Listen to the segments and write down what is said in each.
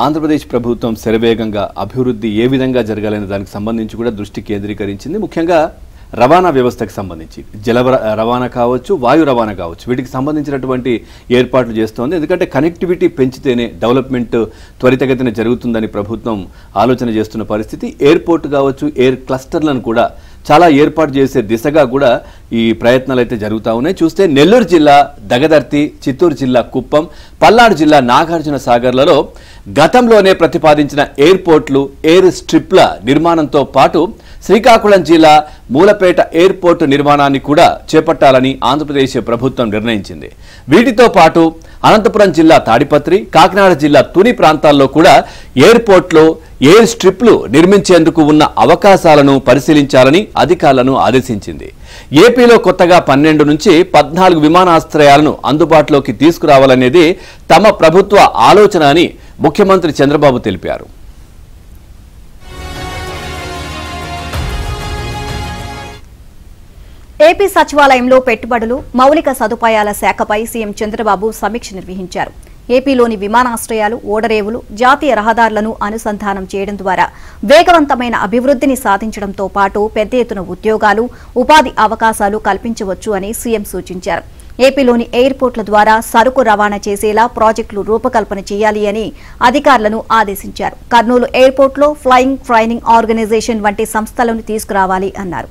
ఆంధ్రప్రదేశ్ ప్రభుత్వం శరవేగంగా అభివృద్ధి ఏ విధంగా జరగాలనే దానికి సంబంధించి కూడా దృష్టి కేంద్రీకరించింది. ముఖ్యంగా రవాణా వ్యవస్థకు సంబంధించి జల రవాణా కావచ్చు, వాయు రవాణా కావచ్చు, వీటికి సంబంధించినటువంటి ఏర్పాట్లు చేస్తోంది. ఎందుకంటే కనెక్టివిటీ పెంచితేనే డెవలప్మెంట్ త్వరితగతిన జరుగుతుందని ప్రభుత్వం ఆలోచన చేస్తున్న పరిస్థితి. ఎయిర్పోర్ట్ కావచ్చు, ఎయిర్ క్లస్టర్లను కూడా చాలా ఏర్పాటు చేసే దిశగా కూడా ఈ ప్రయత్నాలు అయితే జరుగుతూ ఉన్నాయి. చూస్తే నెల్లూరు జిల్లా దగదర్తి, చిత్తూరు జిల్లా కుప్పం, పల్నాడు జిల్లా నాగార్జున సాగర్లలో గతంలోనే ప్రతిపాదించిన ఎయిర్పోర్ట్లు, ఎయిర్ స్ట్రిప్ల నిర్మాణంతో పాటు శ్రీకాకుళం జిల్లా మూలపేట ఎయిర్పోర్ట్ నిర్మాణాన్ని కూడా చేపట్టాలని ఆంధ్రప్రదేశ్ ప్రభుత్వం నిర్ణయించింది. వీటితో పాటు అనంతపురం జిల్లా తాడిపత్రి, కాకినాడ జిల్లా తుని ప్రాంతాల్లో కూడా ఎయిర్పోర్ట్లో ఎయిర్ స్ట్రిప్లు నిర్మించేందుకు ఉన్న అవకాశాలను పరిశీలించాలని అధికారులను ఆదేశించింది. ఏపీలో కొత్తగా 12 నుంచి 14 విమానాశ్రయాలను అందుబాటులోకి తీసుకురావాలనేది తమ ప్రభుత్వ ఆలోచన అని ముఖ్యమంత్రి చంద్రబాబు తెలిపారు. ఏపీ సచివాలయంలో పెట్టుబడులు, మౌలిక సదుపాయాల శాఖపై సీఎం చంద్రబాబు సమీక్ష నిర్వహించారు. ఏపీలోని విమానాశ్రయాలు, ఓడరేవులు, జాతీయ రహదారులను అనుసంధానం చేయడం ద్వారా వేగవంతమైన అభివృద్ధిని సాధించడంతో పాటు పెద్ద ఎత్తున ఉద్యోగాలు, ఉపాధి అవకాశాలు కల్పించవచ్చు అని సీఎం సూచించారు. ఏపీలోని ఎయిర్పోర్ట్ల ద్వారా సరుకు రవాణా చేసేలా ప్రాజెక్టులు రూపకల్పన చేయాలి అని అధికారులను ఆదేశించారు. కర్నూలు ఎయిర్పోర్ట్లో ఫ్లయింగ్ ట్రైనింగ్ ఆర్గనైజేషన్ వంటి సంస్థలను తీసుకురావాలి అన్నారు.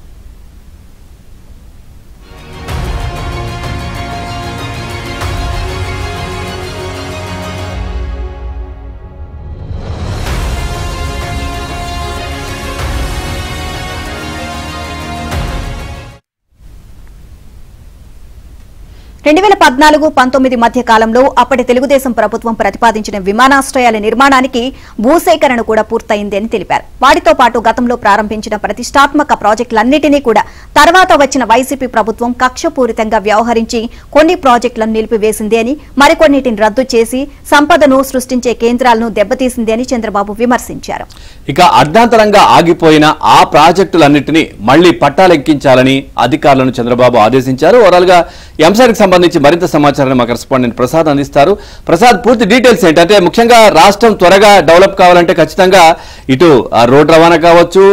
రెండు 2014-19 మధ్య కాలంలో అప్పటి తెలుగుదేశం ప్రభుత్వం ప్రతిపాదించిన విమానాశ్రయాల నిర్మాణానికి భూసేకరణ కూడా పూర్తయింది అని తెలిపారు. వాటితో పాటు గతంలో ప్రారంభించిన ప్రతిష్టాత్మక ప్రాజెక్టులన్నింటినీ కూడా తర్వాత వచ్చిన వైసీపీ ప్రభుత్వం కక్షపూరితంగా వ్యవహరించి కొన్ని ప్రాజెక్టులను నిలిపివేసింది అని, మరికొన్నిటిని రద్దు చేసి సంపదను సృష్టించే కేంద్రాలను దెబ్బతీసింది అని చంద్రబాబు విమర్శించారు. ఇక అర్ధాంతరంగా ఆగిపోయిన ఆ ప్రాజెక్టులన్నింటినీ మళ్లీ పట్టాలెక్కించాలని అధికారులను చంద్రబాబు ఆదేశించారు. ఓవరాల్ గా ఈ అంశానికి సంబంధించి మరింత సమాచారాన్ని మా కరెస్పాండెంట్ ప్రసాద్ అందిస్తారు. ప్రసాద్, పూర్తి డీటెయిల్స్ ఏంటంటే ముఖ్యంగా రాష్ట్రం త్వరగా డెవలప్ కావాలంటే ఖచ్చితంగా ఇటు రోడ్ రవాణా కావచ్చు,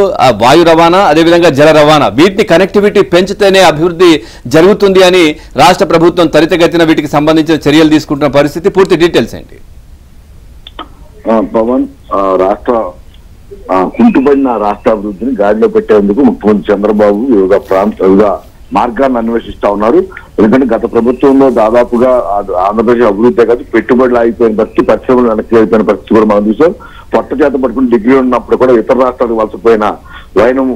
వాయు రవాణా, అదేవిధంగా జల రవాణా, వీటిని కనెక్టివిటీ పెంచితేనే అభివృద్ధి జరుగుతుంది అని రాష్ట్ర ప్రభుత్వం త్వరితగతిన వీటికి సంబంధించిన చర్యలు తీసుకుంటున్న పరిస్థితి. పూర్తి డీటెయిల్స్ ఏంటి? పవన్, రాష్ట్ర కుంటుపడిన రాష్ట్ర అభివృద్ధిని గాడిలో పెట్టేందుకు ముఖ్యమంత్రి చంద్రబాబు వివిధ మార్గాలను అన్వేషిస్తా ఉన్నారు. ఎందుకంటే గత ప్రభుత్వంలో దాదాపుగా ఆంధ్రప్రదేశ్ అభివృద్ధి కాదు, పెట్టుబడులు అయిపోయిన పరిస్థితి, పరిశ్రమలు వెనక్కి అయిపోయిన పరిస్థితి కూడా మనం చూసాం. పొట్ట చేత పట్టుకుని డిగ్రీ ఉన్నప్పుడు కూడా ఇతర రాష్ట్రాలకు వలసపోయిన వైనం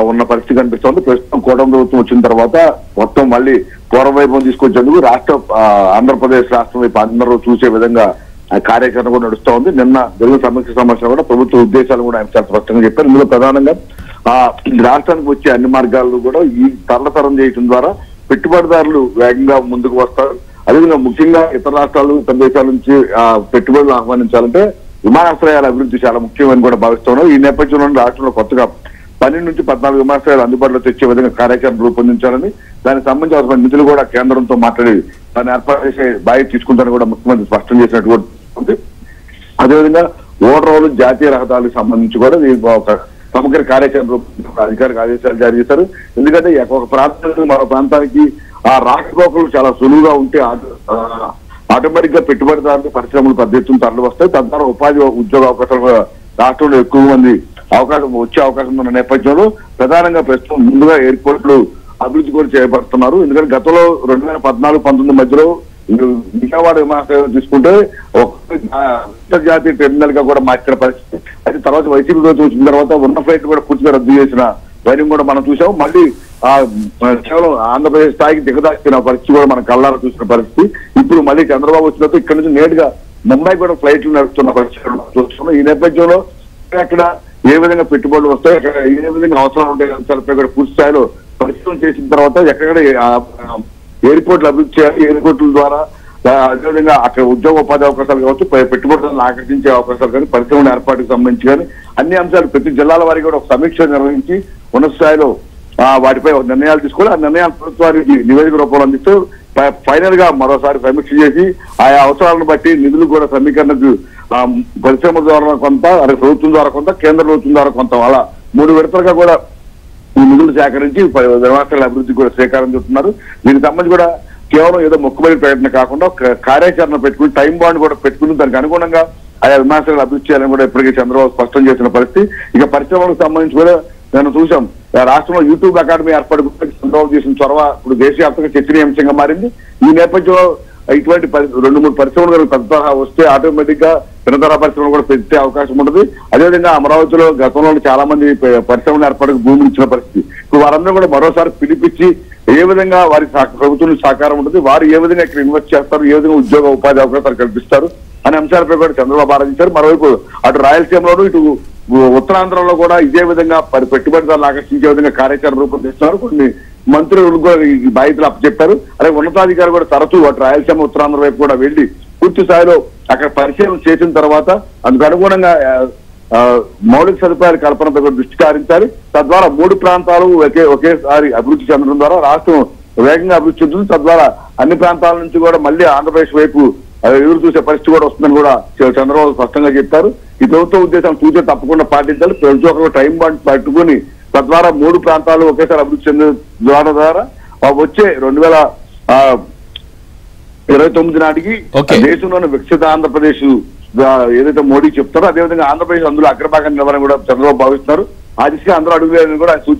ఉన్న పరిస్థితి కనిపిస్తోంది. ప్రస్తుతం కూటమి ప్రభుత్వం వచ్చిన తర్వాత మొత్తం మళ్ళీ పూర్వవైభవం తీసుకొచ్చేందుకు ఆంధ్రప్రదేశ్ రాష్ట్రం వైపు అందరూ చూసే విధంగా కార్యాచరణ కూడా నడుస్తూ ఉంది. నిన్న జరిగిన సమీక్ష సమావేశంలో కూడా ప్రభుత్వ ఉద్దేశాలు కూడా ఆయన చాలా స్పష్టంగా చెప్పారు. ఇందులో ప్రధానంగా రాష్ట్రానికి వచ్చే అన్ని మార్గాలను కూడా ఈ తరలతరం చేయడం ద్వారా పెట్టుబడిదారులు వేగంగా ముందుకు వస్తారు. అదేవిధంగా ముఖ్యంగా ఇతర రాష్ట్రాలు, ఇతర దేశాల నుంచి పెట్టుబడులు ఆహ్వానించాలంటే విమానాశ్రయాల అభివృద్ధి చాలా ముఖ్యమని కూడా భావిస్తున్నారు. ఈ నేపథ్యంలో రాష్ట్రంలో కొత్తగా 12 నుంచి 14 విమానాశ్రయాలు అందుబాటులో తెచ్చే విధంగా కార్యాచరణ రూపొందించాలని, దానికి సంబంధించిన నిధులు కూడా కేంద్రంతో మాట్లాడి దాన్ని ఏర్పాటు చేసే బాధ్యత తీసుకుంటారని కూడా ముఖ్యమంత్రి స్పష్టం చేసినట్టు కూడా ఉంది. అదేవిధంగా ఓడరేవులు, జాతీయ రహదారులకు సంబంధించి కూడా ఒక సమగ్ర కార్యాచరణ అధికారిక ఆదేశాలు జారీ చేశారు. ఎందుకంటే ఒక ప్రాంతం నుంచి మరో ప్రాంతానికి ఆ రాకపోకలు చాలా సులువుగా ఉంటే ఆటోమేటిక్ గా పెట్టుబడిదారులు, పరిశ్రమలు పెద్ద ఎత్తున తరలి వస్తాయి. తద్వారా ఉపాధి, ఉద్యోగ అవకాశాలు రాష్ట్రంలో ఎక్కువ మంది వచ్చే అవకాశం ఉన్న నేపథ్యంలో ప్రధానంగా ప్రస్తుతం ముందుగా ఎయిర్పోర్ట్లు అభివృద్ధి కూడా చేపడుతున్నారు. ఎందుకంటే గతంలో 2014-19 మధ్యలో విజయవాడ విమానాశ్రయం తీసుకుంటే ఒక అంతర్జాతీయ టెర్మినల్ గా కూడా మార్చిన పరిస్థితి. అయితే తర్వాత వైసీపీ ప్రభుత్వం వచ్చిన తర్వాత ఉన్న ఫ్లైట్ కూడా పూర్తిగా రద్దు చేసిన వైరం కూడా మనం చూసాం. మళ్ళీ కేవలం ఆంధ్రప్రదేశ్ స్థాయికి దిగదాచిన పరిస్థితి కూడా మనం కళ్ళారా చూసిన పరిస్థితి. ఇప్పుడు మళ్ళీ చంద్రబాబు వచ్చినప్పుడు ఇక్కడ నుంచి నేరుగా ముంబై కూడా ఫ్లైట్లు నడుస్తున్న పరిస్థితి చూస్తున్నాం. ఈ నేపథ్యంలో అక్కడ ఏ విధంగా పెట్టుబడులు వస్తాయి, అక్కడ ఏ విధంగా అవసరాలు ఉంటాయి అంశాలపై కూడా పూర్తి స్థాయిలో పరిశీలన చేసిన తర్వాత ఎక్కడ ఎయిర్పోర్ట్లు అభివృద్ధి చేయాలి, ఎయిర్పోర్ట్ల ద్వారా అదేవిధంగా అక్కడ ఉద్యోగ ఉపాధి అవకాశాలు కావచ్చు, పెట్టుబడులను ఆకర్షించే అవకాశాలు కానీ, పరిశ్రమల ఏర్పాటుకు సంబంధించి కానీ అన్ని అంశాలు ప్రతి జిల్లాల వారికి కూడా ఒక సమీక్ష నిర్వహించి ఉన్నత స్థాయిలో వాటిపై నిర్ణయాలు తీసుకోవాలి. ఆ నిర్ణయాలు ప్రభుత్వానికి నివేదిక రూపంలో అందిస్తూ ఫైనల్ గా మరోసారి సమీక్ష చేసి ఆయా అవసరాలను బట్టి నిధులు కూడా సమీకరణకు పరిశ్రమ ద్వారా కొంత, అలాగే ప్రభుత్వం ద్వారా కొంత, కేంద్ర ప్రభుత్వం ద్వారా కొంత, అలా 3 విడతలుగా కూడా ఈ నిధులు సేకరించి వ్యవస్థల అభివృద్ధికి కూడా శ్రీకారం చుడుతున్నారు. దీనికి సంబంధించి కూడా కేవలం ఏదో మొక్కుబడి ప్రకటన కాకుండా కార్యాచరణ పెట్టుకుని, టైం బాండ్ కూడా పెట్టుకుని దానికి అనుగుణంగా ఆయా విమానాశ్రయాలు అభివృద్ధి చేయాలని కూడా ఇప్పటికీ చంద్రబాబు స్పష్టం చేసిన పరిస్థితి. ఇక పరిశ్రమలకు సంబంధించి కూడా నేను చూసాం, రాష్ట్రంలో యూట్యూబ్ అకాడమీ ఏర్పాటు చంద్రబాబు చేసిన చొరవ ఇప్పుడు దేశవ్యాప్తంగా చర్చనీయాంశంగా మారింది. ఈ నేపథ్యంలో ఇటువంటి 2-3 పరిశ్రమలు పెద్ద తరహా వస్తే ఆటోమేటిక్ గా చిన్న తరహా పరిశ్రమలు కూడా పెట్టే అవకాశం ఉంటుంది. అదేవిధంగా అమరావతిలో గతంలో చాలా మంది పరిశ్రమల ఏర్పాటుకు భూములు ఇచ్చిన పరిస్థితి. ఇప్పుడు వారందరూ కూడా మరోసారి పిలిపించి ఏ విధంగా వారి ప్రభుత్వం సహకారం ఉంటుంది, వారు ఏ విధంగా ఇక్కడ ఇన్వెస్ట్ చేస్తారు, ఏ విధంగా ఉద్యోగ ఉపాధి అవకాశాలు కల్పిస్తారు అనే అంశాలపై కూడా చంద్రబాబు ఆరాధించారు. మరోవైపు అటు రాయలసీమలోను, ఇటు ఉత్తరాంధ్రలో కూడా ఇదే విధంగా పెట్టుబడిదారులు ఆకర్షించే విధంగా కార్యాచరణ రూపొందిస్తున్నారు. కొన్ని మంత్రులు కూడా ఈ బాధ్యతలు అప్పచెప్పారు. అలాగే ఉన్నతాధికారులు కూడా తరచూ అటు రాయలసీమ, ఉత్తరాంధ్ర వైపు కూడా వెళ్లి పూర్తి స్థాయిలో అక్కడ పరిశీలన చేసిన తర్వాత అందుకు అనుగుణంగా మౌలిక సదుపాయాల కల్పనపై దృష్టి సారించాలి. తద్వారా 3 ప్రాంతాలు ఒకేసారి అభివృద్ధి చెందడం ద్వారా రాష్ట్రం వేగంగా అభివృద్ధి చెందుతుంది. తద్వారా అన్ని ప్రాంతాల నుంచి కూడా మళ్ళీ ఆంధ్రప్రదేశ్ వైపు ఎదురు చూసే పరిస్థితి కూడా వస్తుందని కూడా చంద్రబాబు స్పష్టంగా చెప్పారు. ఈ ప్రభుత్వ ఉద్దేశం సూచన తప్పకుండా పాటించాలి. ప్రతి ఒక్కరు టైం బాండ్ పట్టుకుని తద్వారా 3 ప్రాంతాలు ఒకేసారి అభివృద్ధి చెందే ద్వారా వచ్చే 2029 నాటికి దేశంలోని వికసిత ఆంధ్రప్రదేశ్ ఏదైతే మోడీ చెప్తారో అదేవిధంగా ఆంధ్రప్రదేశ్ అందులో అగ్రభాగాన్ని నిలవాలని కూడా చంద్రబాబు భావిస్తున్నారు. ఆ దిశగా అందరూ అడుగులేదని కూడా సూచిస్తారు.